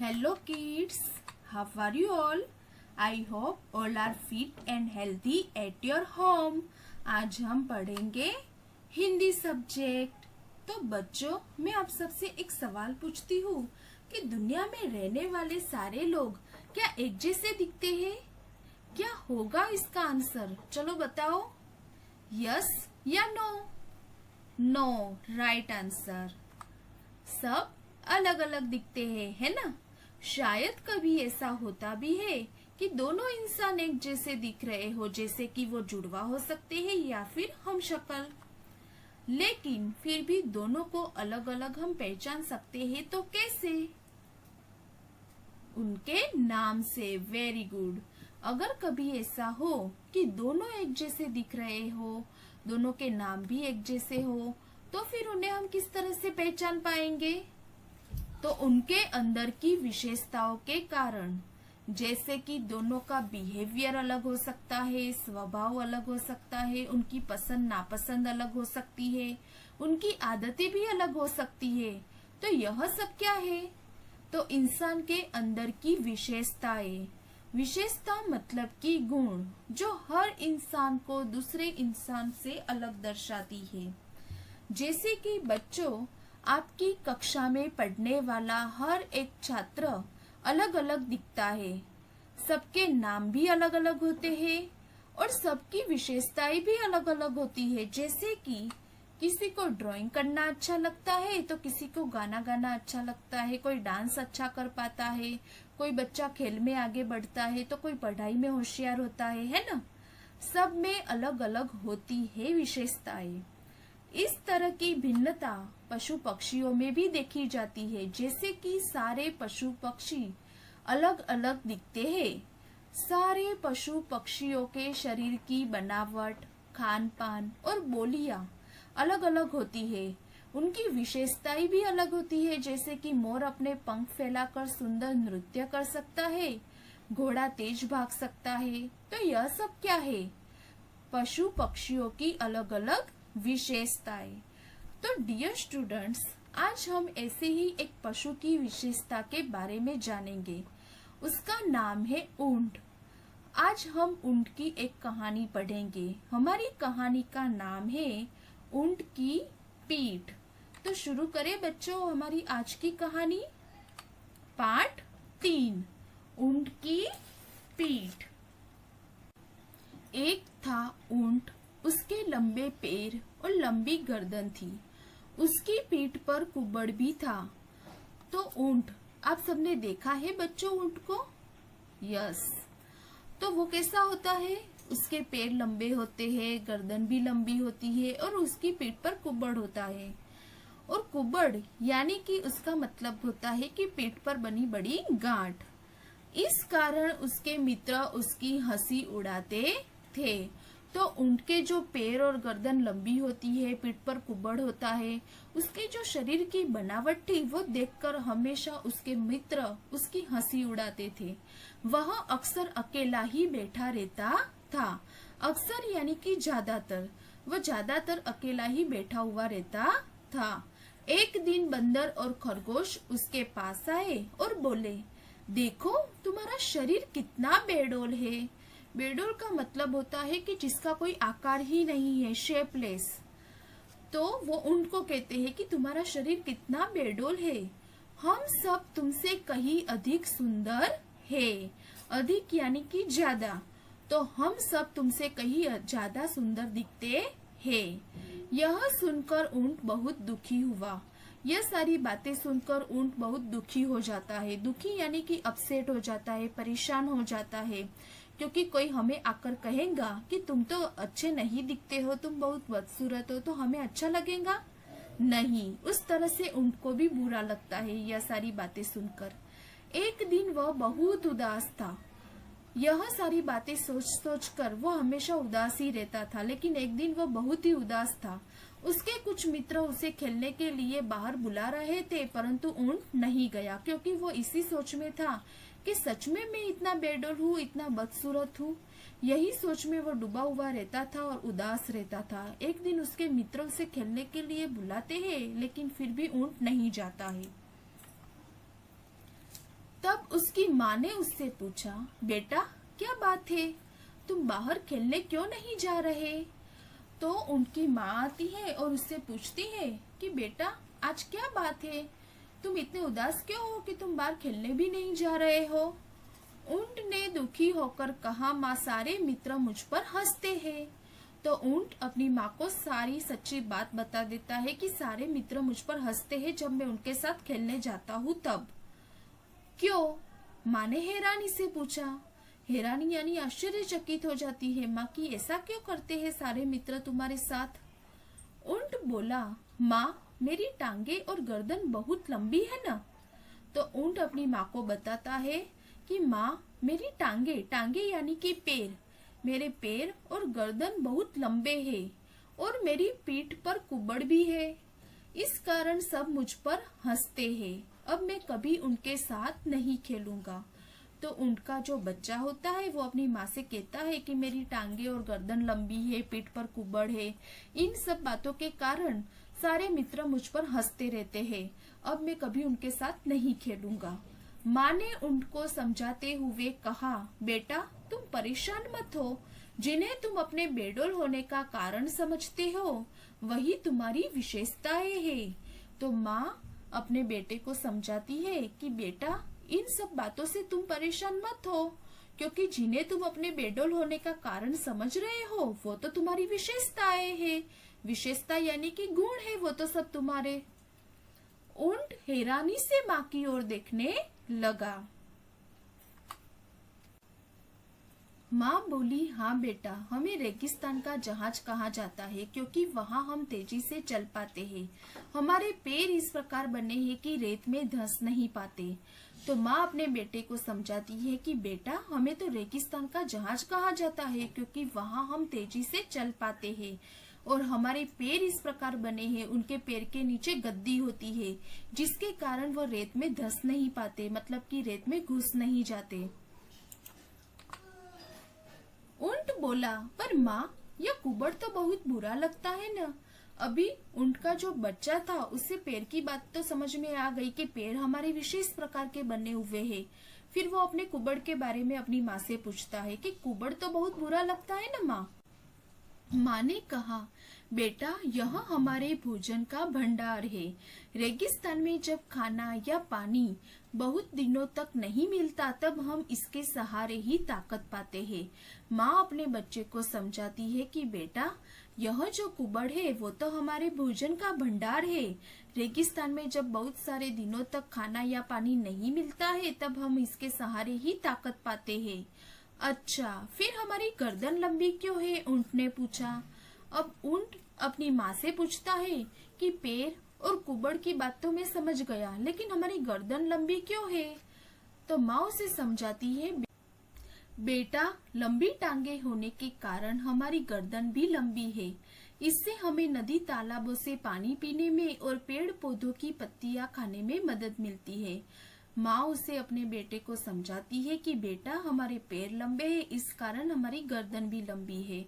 Hello kids, how are you all? I hope all are fit and healthy at your home. आज हम पढ़ेंगे Hindi subject. तो बच्चों, मैं आप सबसे एक सवाल पूछती हूँ कि दुनिया में रहने वाले सारे लोग क्या एक जैसे दिखते हैं? क्या होगा इसका आंसर? चलो बताओ, यस या नो? No right answer. सब अलग अलग दिखते हैं, है ना? शायद कभी ऐसा होता भी है कि दोनों इंसान एक जैसे दिख रहे हो, जैसे कि वो जुड़वा हो सकते हैं या फिर हम शक्ल, लेकिन फिर भी दोनों को अलग अलग हम पहचान सकते हैं। तो कैसे? उनके नाम से। Very good. अगर कभी ऐसा हो कि दोनों एक जैसे दिख रहे हो, दोनों के नाम भी एक जैसे हो, तो फिर उन्हें हम किस तरह से पहचान पाएंगे? तो उनके अंदर की विशेषताओं के कारण, जैसे कि दोनों का बिहेवियर अलग हो सकता है, स्वभाव अलग हो सकता है, उनकी पसंद नापसंद अलग हो सकती है, उनकी आदतें भी अलग हो सकती है। तो यह सब क्या है? तो इंसान के अंदर की विशेषताएं। विशेषता मतलब कि गुण जो हर इंसान को दूसरे इंसान से अलग दर्शाती है। जैसे कि बच्चों, आपकी कक्षा में पढ़ने वाला हर एक छात्र अलग अलग दिखता है, सबके नाम भी अलग अलग होते हैं और सबकी विशेषताएं भी अलग अलग होती है। जैसे कि किसी को ड्राइंग करना अच्छा लगता है, तो किसी को गाना गाना अच्छा लगता है, कोई डांस अच्छा कर पाता है, कोई बच्चा खेल में आगे बढ़ता है, तो कोई पढ़ाई में होशियार होता है ना? सब में अलग अलग होती है विशेषताएं। इस तरह की भिन्नता पशु पक्षियों में भी देखी जाती है। जैसे कि सारे पशु पक्षी अलग अलग दिखते हैं। सारे पशु पक्षियों के शरीर की बनावट, खान पान और बोलियां अलग अलग होती है। उनकी विशेषताएं भी अलग होती है। जैसे कि मोर अपने पंख फैलाकर सुंदर नृत्य कर सकता है, घोड़ा तेज भाग सकता है। तो यह सब क्या है? पशु पक्षियों की अलग अलग विशेषताएं। तो डियर स्टूडेंट्स, आज हम ऐसे ही एक पशु की विशेषता के बारे में जानेंगे। उसका नाम है ऊंट। आज हम ऊंट की एक कहानी पढ़ेंगे। हमारी कहानी का नाम है ऊंट की पीठ। तो शुरू करें बच्चों हमारी आज की कहानी। पार्ट 3, ऊंट की पीठ। एक था ऊंट, उसके लंबे पैर और लंबी गर्दन थी। उसकी पीठ पर कुबड़ भी था। तो ऊंट, आप सबने देखा है बच्चों ऊंट को? यस। तो वो कैसा होता है? उसके पैर लंबे होते हैं, गर्दन भी लंबी होती है और उसकी पीठ पर कुबड़ होता है। और कुबड़ यानी कि उसका मतलब होता है कि पीठ पर बनी बड़ी गांठ। इस कारण उसके मित्र उसकी हंसी उड़ाते थे। तो ऊंट के जो पैर और गर्दन लंबी होती है, पीठ पर कुबड़ होता है, उसके जो शरीर की बनावट थी, वो देखकर हमेशा उसके मित्र उसकी हंसी उड़ाते थे। वह अक्सर अकेला ही बैठा रहता था। अक्सर यानी कि ज्यादातर, वह ज्यादातर अकेला ही बैठा हुआ रहता था। एक दिन बंदर और खरगोश उसके पास आए और बोले, देखो तुम्हारा शरीर कितना बेडोल है। बेडोल का मतलब होता है कि जिसका कोई आकार ही नहीं है, शेपलेस। तो वो ऊंट को कहते हैं कि तुम्हारा शरीर कितना बेडोल है। हम सब तुमसे कहीं अधिक सुंदर है। अधिक यानी कि ज्यादा। तो हम सब तुमसे कहीं ज्यादा सुंदर दिखते हैं। यह सुनकर ऊंट बहुत दुखी हुआ। यह सारी बातें सुनकर ऊंट बहुत दुखी हो जाता है। दुखी यानी कि अपसेट हो जाता है, परेशान हो जाता है, क्योंकि कोई हमें आकर कहेगा कि तुम तो अच्छे नहीं दिखते हो, तुम बहुत बदसूरत हो, तो हमें अच्छा लगेगा? नहीं। उस तरह से ऊंट को भी बुरा लगता है यह सारी बातें सुनकर। एक दिन वह बहुत उदास था। यह सारी बातें सोच सोच कर वो हमेशा उदास ही रहता था, लेकिन एक दिन वह बहुत ही उदास था। उसके कुछ मित्र उसे खेलने के लिए बाहर बुला रहे थे, परंतु ऊंट नहीं गया, क्योंकि वो इसी सोच में था कि सच में मैं इतना बेडोल हूँ, इतना बदसूरत हूँ। यही सोच में वो डूबा हुआ रहता था और उदास रहता था। एक दिन उसके मित्र उसे खेलने के लिए बुलाते हैं, लेकिन फिर भी ऊंट नहीं जाता है। उसकी माँ ने उससे पूछा, बेटा क्या बात है, तुम बाहर खेलने क्यों नहीं जा रहे? तो उनकी माँ आती है और उससे पूछती है कि बेटा आज क्या बात है, तुम इतने उदास क्यों हो कि तुम बाहर खेलने भी नहीं जा रहे हो? ऊंट ने दुखी होकर कहा, माँ सारे मित्र मुझ पर हंसते हैं। तो ऊंट अपनी माँ को सारी सच्ची बात बता देता है कि सारे मित्र मुझ पर हंसते हैं जब मैं उनके साथ खेलने जाता हूँ तब। क्यों? माँ ने हैरानी से पूछा। हैरानी यानी आश्चर्यचकित हो जाती है माँ की, ऐसा क्यों करते हैं सारे मित्र तुम्हारे साथ? ऊंट बोला, माँ मेरी टांगे और गर्दन बहुत लंबी है ना। तो ऊंट अपनी माँ को बताता है कि माँ मेरी टांगे टांगे यानी कि पैर, मेरे पैर और गर्दन बहुत लंबे हैं और मेरी पीठ पर कुबड़ भी है, इस कारण सब मुझ पर हंसते हैं। अब मैं कभी उनके साथ नहीं खेलूंगा। तो उनका जो बच्चा होता है वो अपनी माँ से कहता है कि मेरी टांगे और गर्दन लंबी है, पीठ पर कुबड़ है, इन सब बातों के कारण सारे मित्र मुझ पर हंसते रहते हैं, अब मैं कभी उनके साथ नहीं खेलूंगा। माँ ने उनको समझाते हुए कहा, बेटा तुम परेशान मत हो, जिन्हें तुम अपने बेडौल होने का कारण समझते हो वही तुम्हारी विशेषताएं हैं। तो माँ अपने बेटे को समझाती है कि बेटा इन सब बातों से तुम परेशान मत हो, क्योंकि जिन्हें तुम अपने बेडौल होने का कारण समझ रहे हो वो तो तुम्हारी विशेषताएं हैं, विशेषता यानी कि गुण है, वो तो सब तुम्हारे। ऊंट हैरानी से माँ की ओर देखने लगा। माँ बोली, हाँ बेटा, हमें रेगिस्तान का जहाज कहा जाता है क्योंकि वहाँ हम तेजी से चल पाते हैं। हमारे पैर इस प्रकार बने हैं कि रेत में धंस नहीं पाते। तो माँ अपने बेटे को समझाती है कि बेटा हमें तो रेगिस्तान का जहाज कहा जाता है क्योंकि वहाँ हम तेजी से चल पाते हैं और हमारे पैर इस प्रकार बने हैं, उनके पैर के नीचे गद्दी होती है जिसके कारण वो रेत में धंस नहीं पाते, मतलब कि रेत में घुस नहीं जाते। ऊंट बोला, पर माँ यह कुबड़ तो बहुत बुरा लगता है ना। अभी ऊंट का जो बच्चा था उससे पैर की बात तो समझ में आ गई कि पैर हमारे विशेष प्रकार के बने हुए हैं। फिर वो अपने कुबड़ के बारे में अपनी माँ से पूछता है कि कुबड़ तो बहुत बुरा लगता है ना माँ। माँ ने कहा, बेटा यह हमारे भोजन का भंडार है। रेगिस्तान में जब खाना या पानी बहुत दिनों तक नहीं मिलता तब हम इसके सहारे ही ताकत पाते हैं। माँ अपने बच्चे को समझाती है कि बेटा यह जो कुबड़ है वो तो हमारे भोजन का भंडार है। रेगिस्तान में जब बहुत सारे दिनों तक खाना या पानी नहीं मिलता है तब हम इसके सहारे ही ताकत पाते हैं। अच्छा, फिर हमारी गर्दन लंबी क्यों है? ऊंट ने पूछा। अब ऊंट अपनी माँ से पूछता है कि पैर और कुबड़ की बात तो मैं समझ गया, लेकिन हमारी गर्दन लंबी क्यों है? तो माँ उसे समझाती है, बेटा लंबी टांगे होने के कारण हमारी गर्दन भी लंबी है। इससे हमें नदी तालाबों से पानी पीने में और पेड़ पौधों की पत्तियां खाने में मदद मिलती है। माँ उसे अपने बेटे को समझाती है कि बेटा हमारे पैर लंबे हैं, इस कारण हमारी गर्दन भी लंबी है,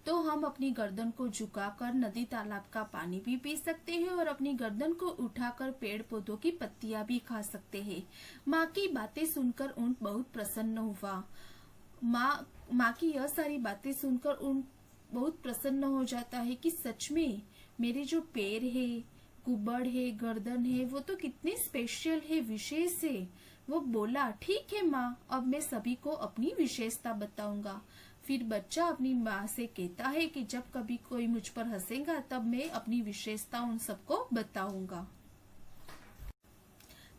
तो हम अपनी गर्दन को झुकाकर नदी तालाब का पानी भी पी सकते हैं और अपनी गर्दन को उठाकर पेड़ पौधों की पत्तियां भी खा सकते हैं। माँ की बातें सुनकर ऊंट बहुत प्रसन्न हुआ। माँ की यह सारी बातें सुनकर ऊंट बहुत प्रसन्न हो जाता है कि सच में मेरे जो पैर है, कुबड़ है, गर्दन है, वो तो कितने स्पेशल है, विशेष है। वो बोला, ठीक है माँ, अब मैं सभी को अपनी विशेषता बताऊंगा। फिर बच्चा अपनी माँ से कहता है कि जब कभी कोई मुझ पर हंसेगा तब मैं अपनी विशेषता उन सबको बताऊंगा।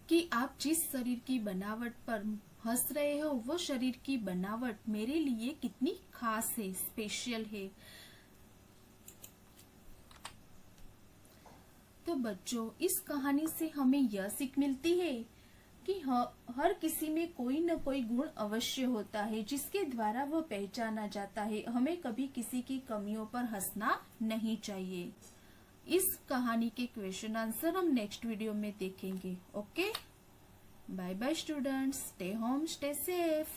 कि आप जिस शरीर की बनावट पर हंस रहे हो वो शरीर की बनावट मेरे लिए कितनी खास है, स्पेशल है। तो बच्चों, इस कहानी से हमें यह सीख मिलती है कि हर किसी में कोई न कोई गुण अवश्य होता है जिसके द्वारा वह पहचाना जाता है। हमें कभी किसी की कमियों पर हंसना नहीं चाहिए। इस कहानी के क्वेश्चन आंसर हम नेक्स्ट वीडियो में देखेंगे। Okay, bye bye students, stay home, stay safe.